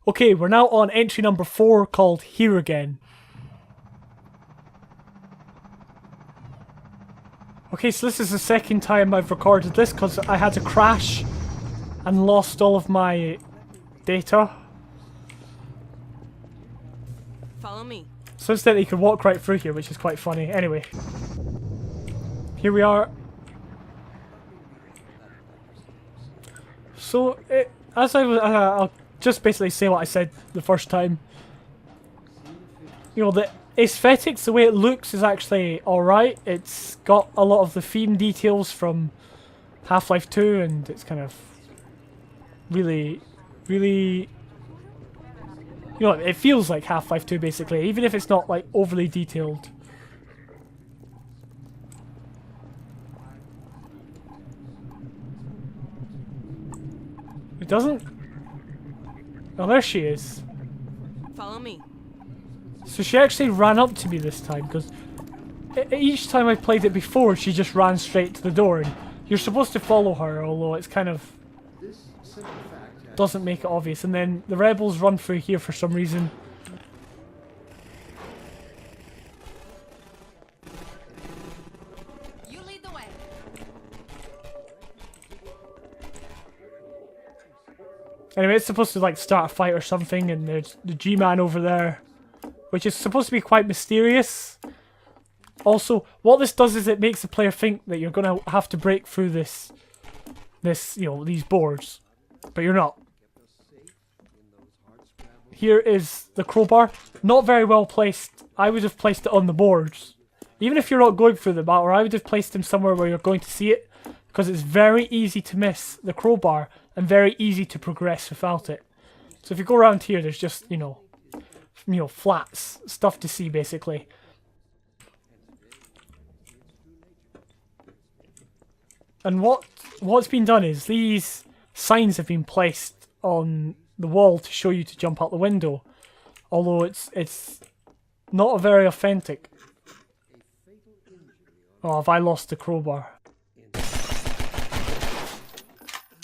Okay, we're now on entry number 4 called Here Again. Okay, so this is the second time I've recorded this because I had to crash and lost all of my data. Follow me. So instead you can walk right through here, which is quite funny. Anyway, here we are. So, as I was, I'll just basically say what I said the first time. You know, the aesthetics, the way it looks is actually alright. It's got a lot of the theme details from Half-Life 2, and it's kind of really, you know, it feels like Half-Life 2 basically, even if it's not like overly detailed. It doesn't? Oh, there she is. Follow me. So she actually ran up to me this time, because each time I played it before, she just ran straight to the door, and you're supposed to follow her, although it's kind of doesn't make it obvious. And then the rebels run through here for some reason. You lead the way. Anyway, it's supposed to like start a fight or something, and there's the G-Man over there, which is supposed to be quite mysterious. Also, what this does is it makes the player think that you're going to have to break through this, you know, these boards, but you're not. Here is the crowbar. Not very well placed. I would have placed it on the boards. Even if you're not going through them, or I would have placed them somewhere where you're going to see it, because it's very easy to miss the crowbar and very easy to progress without it. So if you go around here, there's just, you know, flats, stuff to see basically. And what's been done is these signs have been placed on the wall to show you to jump out the window, although it's not very authentic. Oh, have I lost the crowbar? I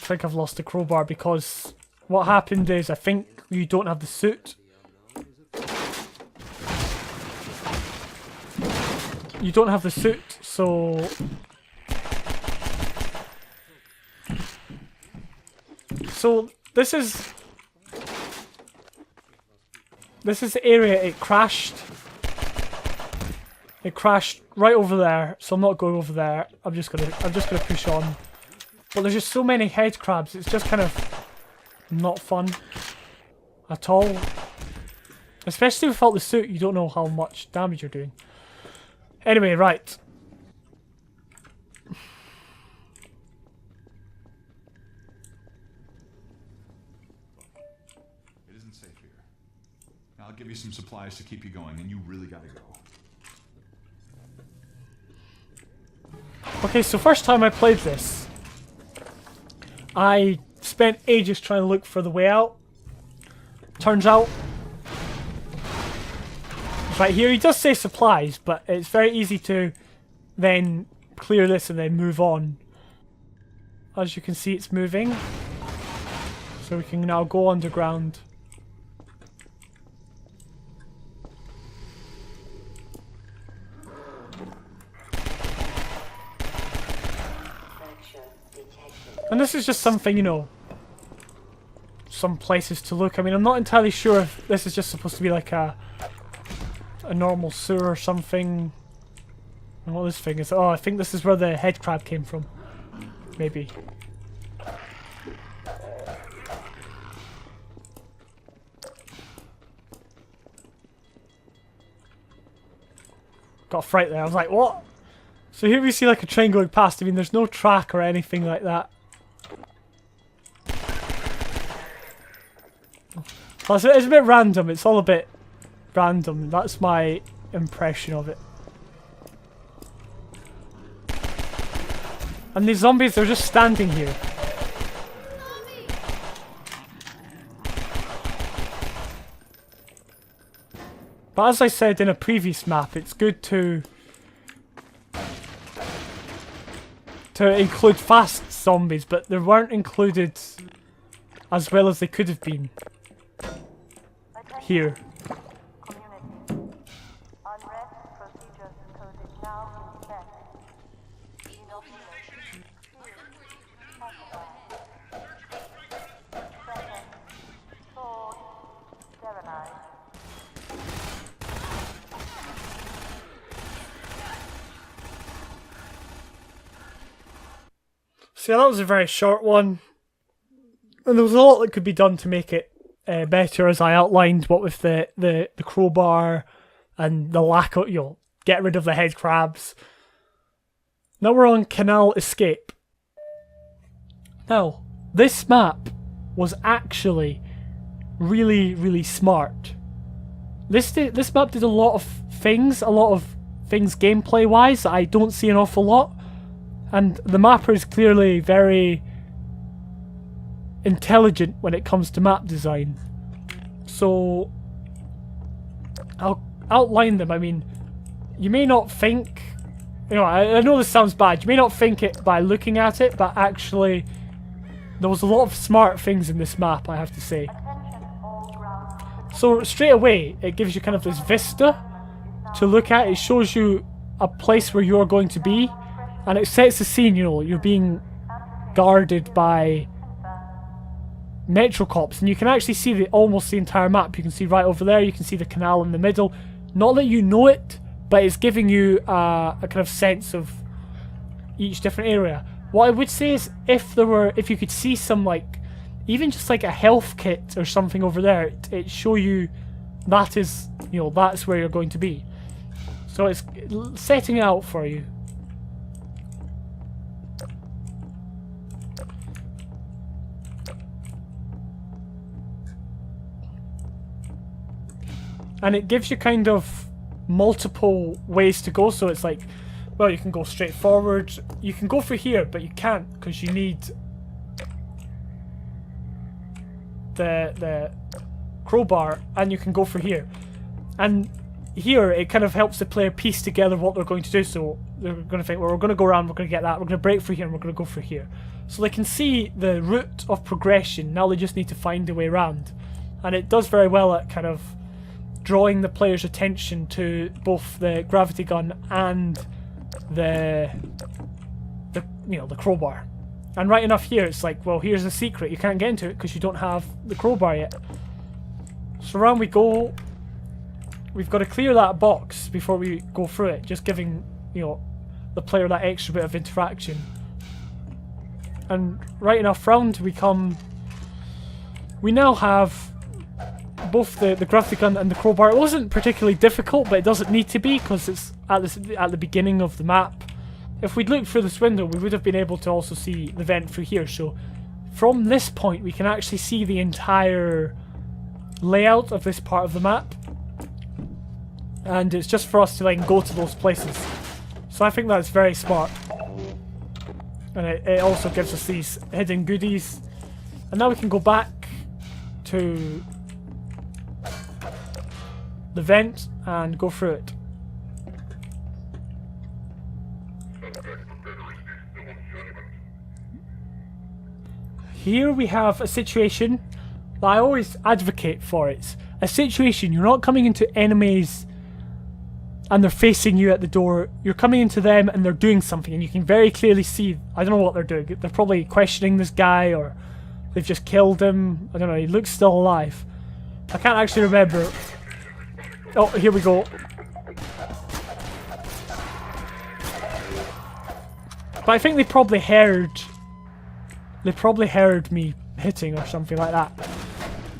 think I've lost the crowbar because what happened is I think you don't have the suit. You don't have the suit, so this is the area it crashed. It crashed right over there, so I'm not going over there. I'm just gonna push on. But there's just so many head crabs, it's just kind of not fun at all. Especially without the suit, you don't know how much damage you're doing. Anyway, right. It isn't safe here. I'll give you some supplies to keep you going, and you really gotta go. Okay, so first time I played this, I spent ages trying to look for the way out. Turns out, right here, he does say supplies, but it's very easy to then clear this and then move on. As you can see, it's moving. So we can now go underground. And this is just something, you know, some places to look. I mean, I'm not entirely sure if this is just supposed to be like a normal sewer or something. And what this thing is. Oh, I think this is where the head crab came from. Maybe. Got a fright there. I was like, what? So here we see like a train going past. I mean, there's no track or anything like that. Plus, it's a bit random. It's all a bit random. That's my impression of it. And these zombies, they're just standing here. But as I said in a previous map, it's good to include fast zombies, but they weren't included as well as they could have been. here. So yeah, that was a very short one, and there was a lot that could be done to make it better, as I outlined. What with the crowbar and the lack of, get rid of the head crabs. Now we're on Canal Escape. Now, this map was actually really, really smart. This map did a lot of things gameplay wise that I don't see an awful lot. And the mapper is clearly very intelligent when it comes to map design. So I'll outline them. I mean, you may not think, I know this sounds bad, you may not think it by looking at it, but actually there was a lot of smart things in this map, I have to say. So straight away, it gives you kind of this vista to look at. It shows you a place where you're going to be. And it sets the scene, you're being guarded by Metro Cops, and you can actually see almost the entire map. You can see right over there, you can see the canal in the middle. Not that you know it, but it's giving you a kind of sense of each different area. What I would say is if you could see some, even just like a health kit or something over there, it show you that is, that's where you're going to be. So it's setting it out for you. And it gives you kind of multiple ways to go. So it's like, well, you can go straight forward. You can go for here, but you can't because you need the crowbar, and you can go for here. And here, it kind of helps the player piece together what they're going to do. So they're going to think, well, we're going to go around, we're going to get that, we're going to break for here, and we're going to go for here. So they can see the route of progression. Now they just need to find a way around. And it does very well at kind of drawing the player's attention to both the gravity gun and the crowbar. And right enough here, it's like, well, here's a secret. You can't get into it because you don't have the crowbar yet. So around we go. We've got to clear that box before we go through it, just giving, the player that extra bit of interaction. And right enough round we come. We now have both the gravity gun and the crowbar. It wasn't particularly difficult, but it doesn't need to be because it's at the beginning of the map. If we'd looked through this window, we would have been able to also see the vent through here. So from this point, we can actually see the entire layout of this part of the map. And it's just for us to go to those places. So I think that's very smart. And it also gives us these hidden goodies. And now we can go back to the vent and go through it. Here we have a situation that I always advocate for. It's a situation you're not coming into enemies and they're facing you at the door. You're coming into them and they're doing something, and you can very clearly see, I don't know what they're doing. They're probably questioning this guy, or they've just killed him. I don't know, he looks still alive. I can't actually remember. Oh, here we go. But I think they probably heard me hitting or something like that.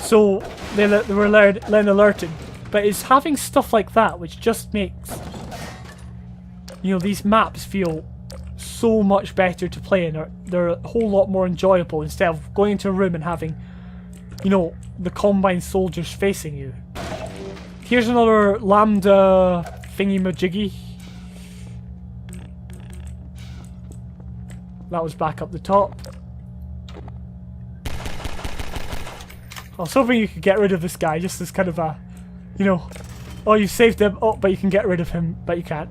So they were alerted. But it's having stuff like that which just makes, these maps feel so much better to play in. They're a whole lot more enjoyable instead of going into a room and having, the combined soldiers facing you. Here's another lambda thingy-majiggy. That was back up the top. I was hoping you could get rid of this guy, just as kind of a, oh, you saved him, oh, but you can get rid of him, but you can't.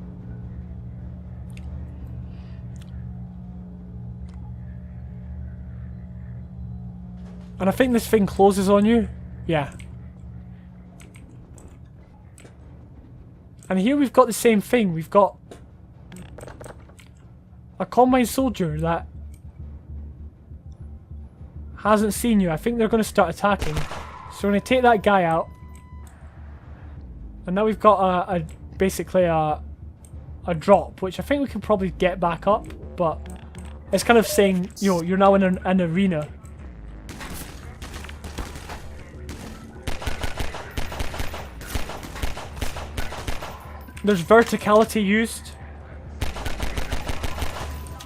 And I think this thing closes on you. Yeah. And here we've got the same thing. We've got a combine soldier that hasn't seen you. I think they're going to start attacking. So we're going to take that guy out. And now we've got basically a drop, which I think we can probably get back up, but it's kind of saying, you know, you're now in an arena. There's verticality used.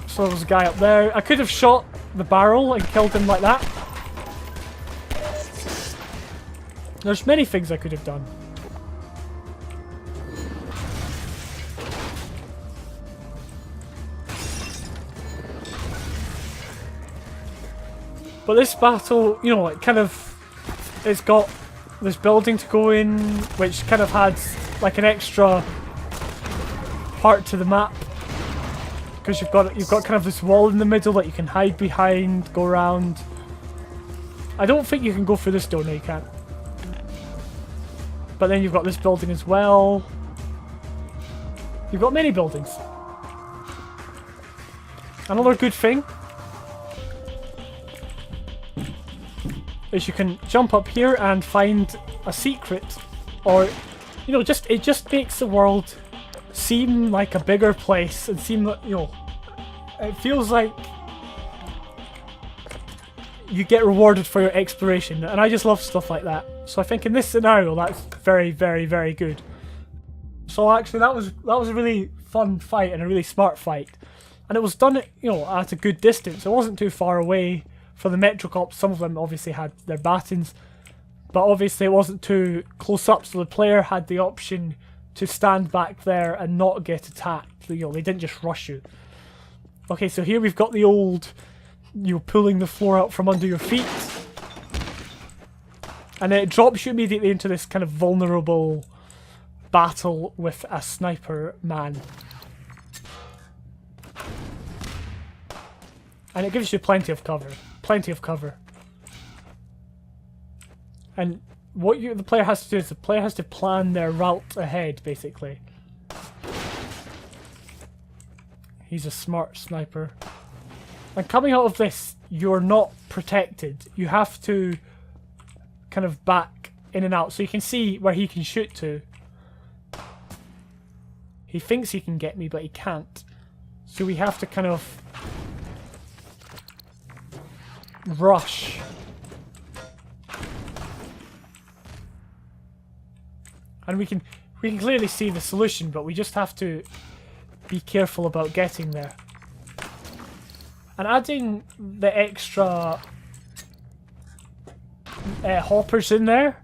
So there's a guy up there. I could have shot the barrel and killed him like that. There's many things I could have done. But this battle, you know, it kind of, it's got this building to go in, which kind of adds like an extra part to the map, because you've got kind of this wall in the middle that you can hide behind, go around. I don't think you can go through this door. No, you can't. But then you've got this building as well. You've got many buildings. Another good thing is you can jump up here and find a secret, or you know, it just makes the world seem like a bigger place and seem like, you know, it feels like you get rewarded for your exploration, and I just love stuff like that. So I think in this scenario that's very, very, very good. So actually that was a really fun fight and a really smart fight, and it was done, you know, at a good distance. It wasn't too far away from the Metro Cops. Some of them obviously had their batons, but obviously it wasn't too close up, so the player had the option to stand back there and not get attacked. You know, they didn't just rush you. Okay, so here we've got the old, you know, pulling the floor out from under your feet. And then it drops you immediately into this kind of vulnerable battle with a sniper man. And it gives you plenty of cover. Plenty of cover. And what the player has to do is the player has to plan their route ahead, basically. He's a smart sniper. And coming out of this, you're not protected. You have to kind of back in and out, so you can see where he can shoot to. He thinks he can get me, but he can't. So we have to kind of rush. And we can clearly see the solution, but we just have to be careful about getting there. And adding the extra hoppers in there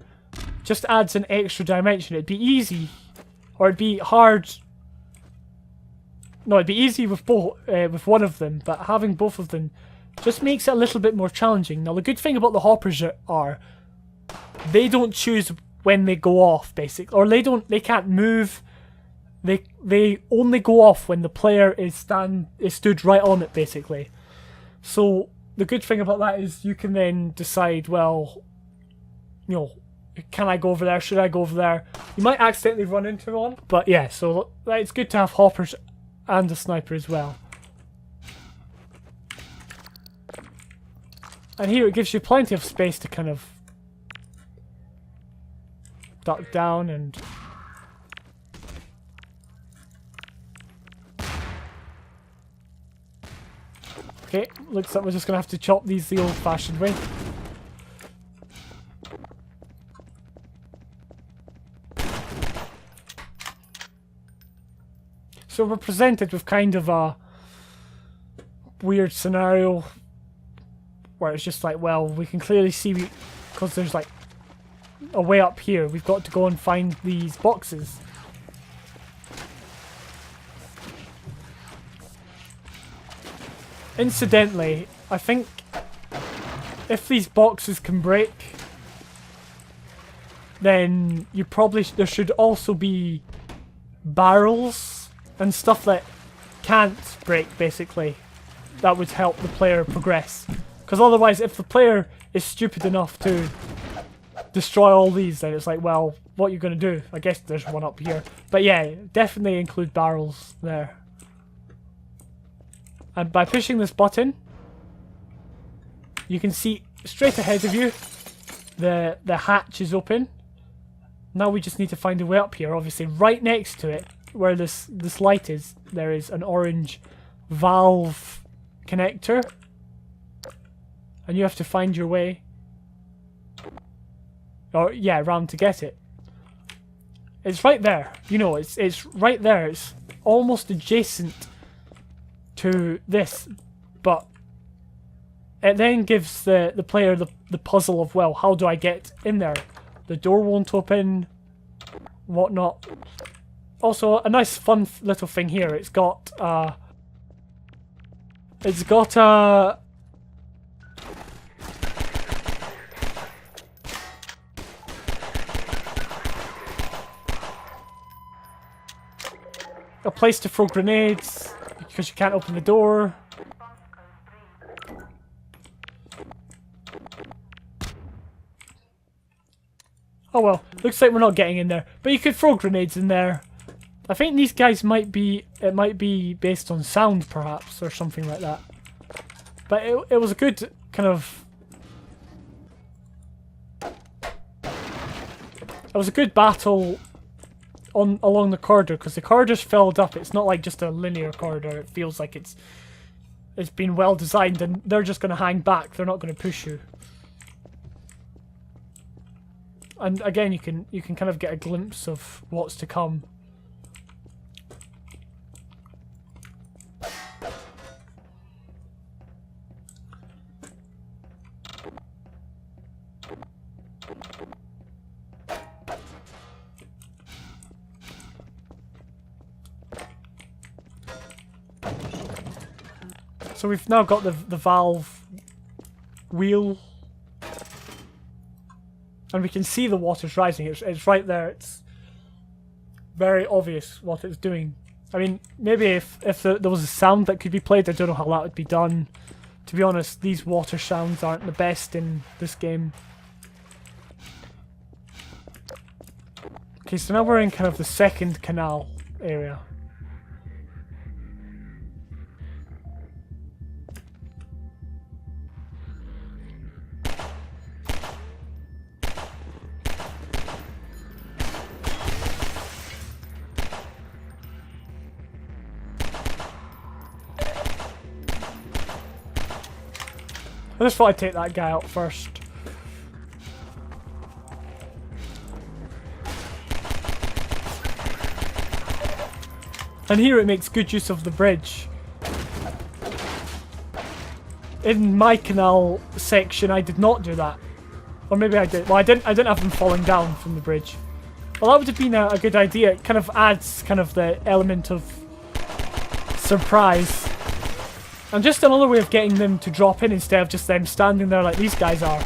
just adds an extra dimension. It'd be easy, or it'd be hard. No, it'd be easy with both, with one of them, but having both of them just makes it a little bit more challenging. Now, the good thing about the hoppers are they don't choose when they go off, basically, or they can't move. They only go off when the player is stood right on it, basically. So the good thing about that is you can then decide, well, you know, can I go over there? Should I go over there? You might accidentally run into one, but yeah. So it's good to have hoppers and a sniper as well. And here it gives you plenty of space to kind of duck down and okay, looks like we're just gonna have to chop these the old-fashioned way. So we're presented with kind of a weird scenario where it's just like, well, we can clearly see, because there's like a way up here, we've got to go and find these boxes. Incidentally, I think if these boxes can break, then there should also be barrels and stuff that can't break, basically. That would help the player progress. Because otherwise, if the player is stupid enough to destroy all these, then it's like, well, what are you going to do? I guess there's one up here. But yeah, definitely include barrels there. And by pushing this button, you can see straight ahead of you, the hatch is open. Now we just need to find a way up here. Obviously, right next to it, where this light is, there is an orange valve connector. And you have to find your way. Or, yeah, round to get it. It's right there. You know, it's right there. It's almost adjacent to this. But it then gives the player the puzzle of, well, how do I get in there? The door won't open, whatnot. Also, a nice fun little thing here. It's got a place to throw grenades because you can't open the door. Oh well, looks like we're not getting in there. But you could throw grenades in there. I think these guys might be based on sound perhaps, or something like that. But it was a good kind of... It was a good battle along the corridor, because the corridor's filled up. It's not like just a linear corridor. It feels like it's been well designed, and they're just going to hang back. They're not going to push you. And again, you can kind of get a glimpse of what's to come. So we've now got the valve wheel. And we can see the water's rising. It's right there. It's very obvious what it's doing. I mean, maybe if there was a sound that could be played, I don't know how that would be done. To be honest, these water sounds aren't the best in this game. Okay, so now we're in kind of the second canal area. I just thought I'd take that guy out first. And here it makes good use of the bridge. In my canal section, I did not do that. Or maybe I did. Well, I didn't have them falling down from the bridge. Well, that would have been a good idea. It kind of adds kind of the element of surprise. And just another way of getting them to drop in instead of just them standing there like these guys are.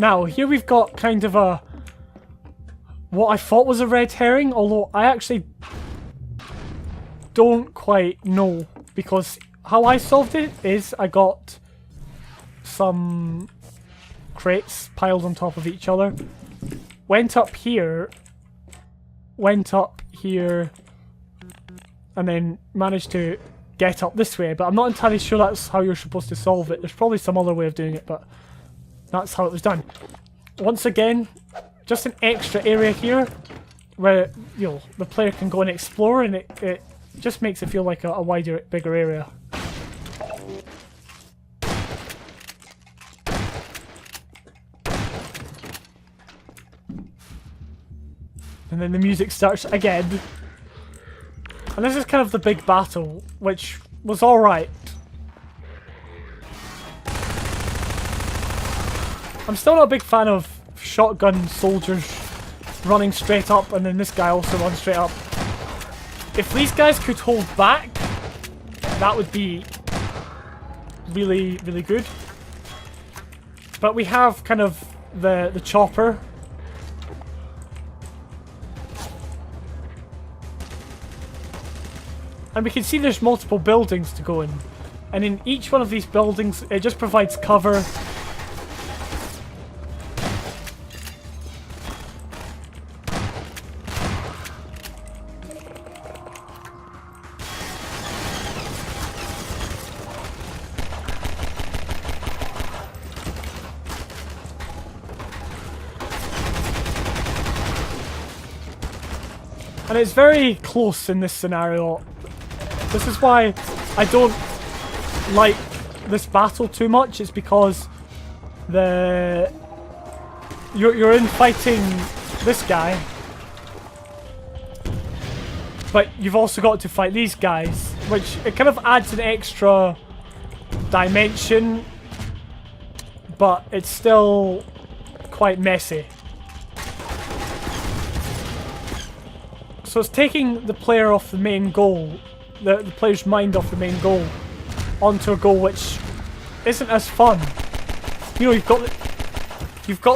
Now, here we've got kind of a... what I thought was a red herring, although I actually don't quite know. Because how I solved it is I got some crates piled on top of each other. Went up here, and then managed to get up this way. But I'm not entirely sure that's how you're supposed to solve it. There's probably some other way of doing it, but... that's how it was done. Once again, just an extra area here where, you know, the player can go and explore, and it just makes it feel like a wider, bigger area. And then the music starts again. And this is kind of the big battle, which was alright. I'm still not a big fan of shotgun soldiers running straight up, and then this guy also runs straight up. If these guys could hold back, that would be really, really good. But we have kind of the chopper. And we can see there's multiple buildings to go in. And in each one of these buildings, it just provides cover. And it's very close in this scenario. This is why I don't like this battle too much. It's because you're in fighting this guy, but you've also got to fight these guys, which it kind of adds an extra dimension, but it's still quite messy. So it's taking the player off the main goal, the player's mind off the main goal, onto a goal which isn't as fun. You know, you've got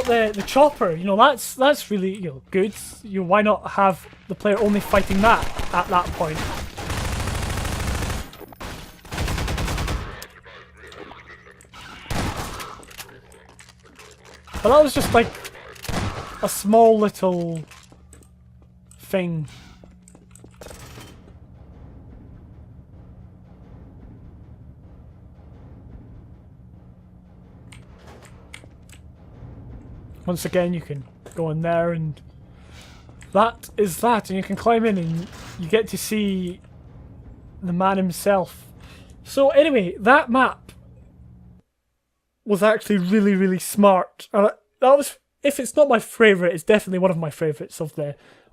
the chopper. You know, that's really, you know, good. Why not have the player only fighting that at that point? But that was just like a small little thing. Once again, you can go in there, and that is that, and you can climb in and you get to see the man himself. So anyway, that map was actually really, really smart. And that was, if it's not my favourite, it's definitely one of my favourites of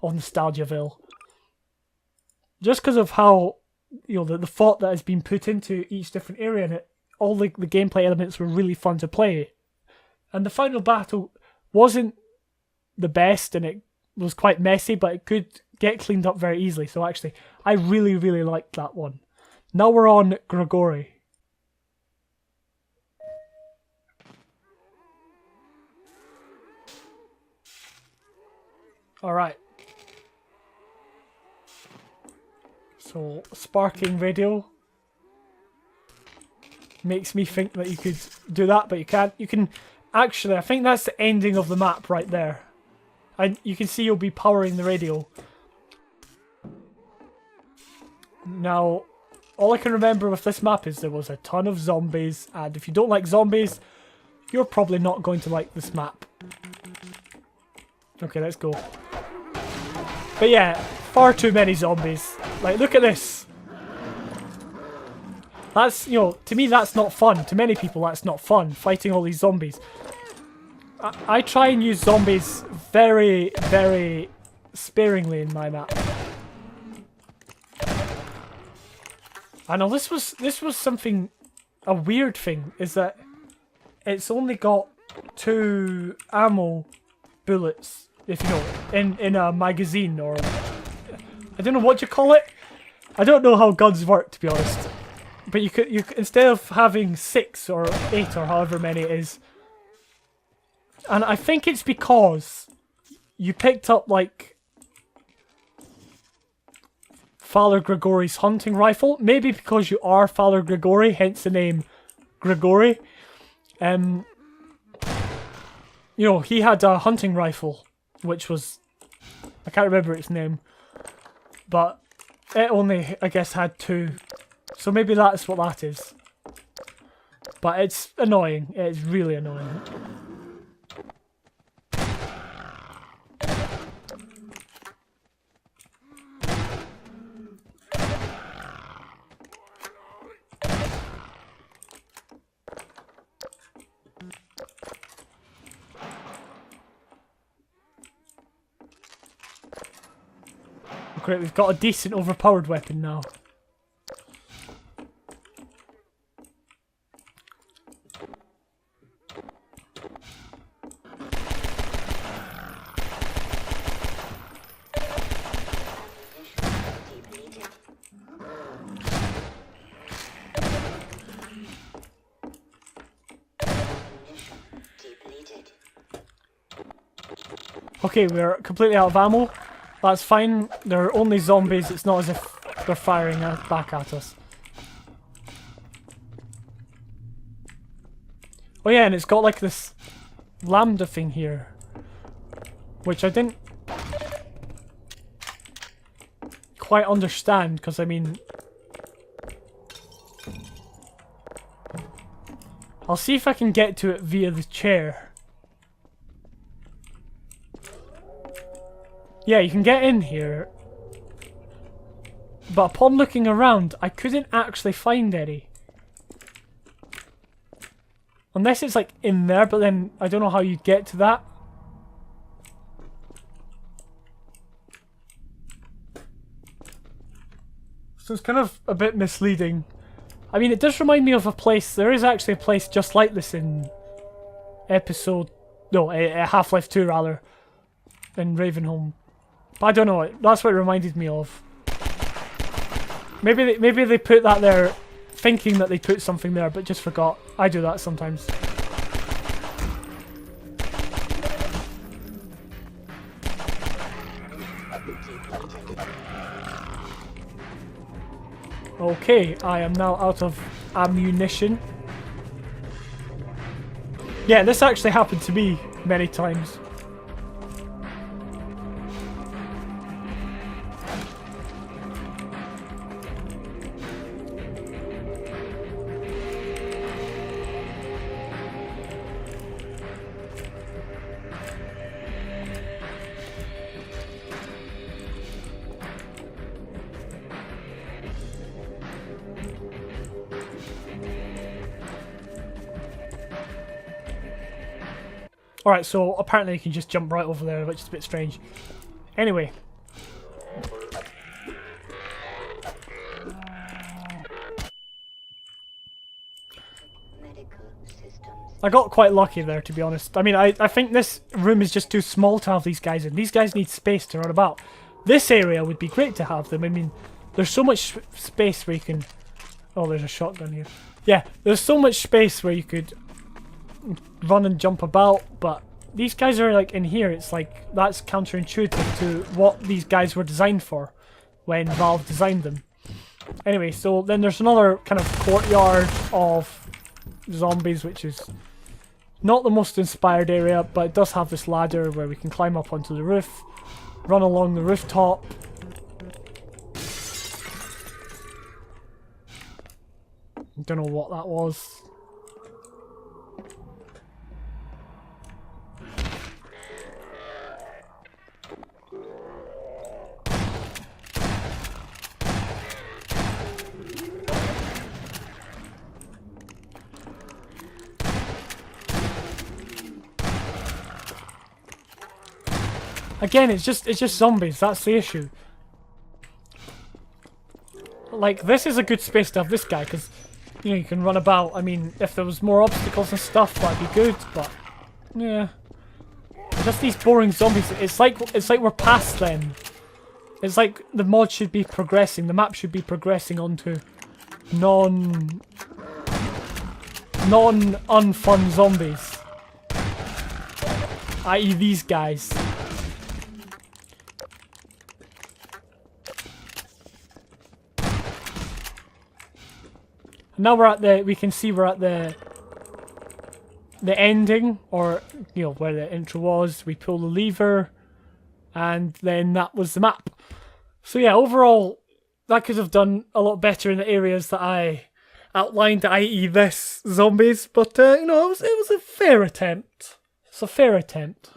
NostalgiaVille. Just because of how, you know, the thought that has been put into each different area, and all the gameplay elements were really fun to play. And the final battle wasn't the best, and it was quite messy, but it could get cleaned up very easily. So actually, I really, really liked that one. Now we're on Grigori. Alright. So, sparking radio makes me think that you could do that, but you can't. You can actually, I think that's the ending of the map right there. And you can see you'll be powering the radio. Now, all I can remember with this map is there was a ton of zombies, and if you don't like zombies, you're probably not going to like this map. Okay, let's go. But yeah, far too many zombies. Like, look at this. That's, you know, to me that's not fun. To many people that's not fun, fighting all these zombies. I try and use zombies very, very sparingly in my map. I know this was something, a weird thing, is that it's only got 2 ammo bullets, if you know, in a magazine, or I don't know what you call it. I don't know how guns work, to be honest. But you could instead of having 6 or 8 or however many it is, and I think it's because you picked up like Father Grigori's hunting rifle. Maybe because you are Father Grigori, hence the name Grigori. You know, he had a hunting rifle, which was, I can't remember its name, but it only, I guess, had 2. So maybe that's what that is. But it's annoying. It's really annoying. Great, we've got a decent overpowered weapon now. Okay, we're completely out of ammo. That's fine. They're only zombies. It's not as if they're firing back at us. Oh yeah, and it's got like this lambda thing here, which I didn't quite understand, because I mean, I'll see if I can get to it via the chair. Yeah, you can get in here, but upon looking around, I couldn't actually find any. Unless it's like in there, but then I don't know how you get to that. So it's kind of a bit misleading. I mean, it does remind me of a place. There is actually a place just like this in Half-Life 2 rather, in Ravenholm. But I don't know, that's what it reminded me of. Maybe they put that there thinking that they put something there, but just forgot. I do that sometimes. Okay, I am now out of ammunition. Yeah, this actually happened to me many times. Alright, so apparently you can just jump right over there, which is a bit strange. Anyway. I got quite lucky there, to be honest. I mean, I think this room is just too small to have these guys in. These guys need space to run about. This area would be great to have them. I mean, there's so much space where you can... Oh, there's a shotgun here. Yeah, there's so much space where you could run and jump about, but these guys are like in here. It's like that's counterintuitive to what these guys were designed for when Valve designed them. Anyway, so then there's another kind of courtyard of zombies, which is not the most inspired area, but it does have this ladder where we can climb up onto the roof, run along the rooftop. Don't know what that was. Again, it's just zombies. That's the issue. Like, this is a good space to have this guy, because you know you can run about. I mean, if there was more obstacles and stuff, that'd be good. But yeah, just these boring zombies. It's like we're past them. It's like the mod should be progressing. The map should be progressing onto non-unfun zombies, i.e. these guys. Now we're at the, we can see we're at the ending, or, you know, where the intro was. We pull the lever, and then that was the map. So yeah, overall, that could have done a lot better in the areas that I outlined, i.e. this, zombies, but, you know, it was a fair attempt. It's a fair attempt.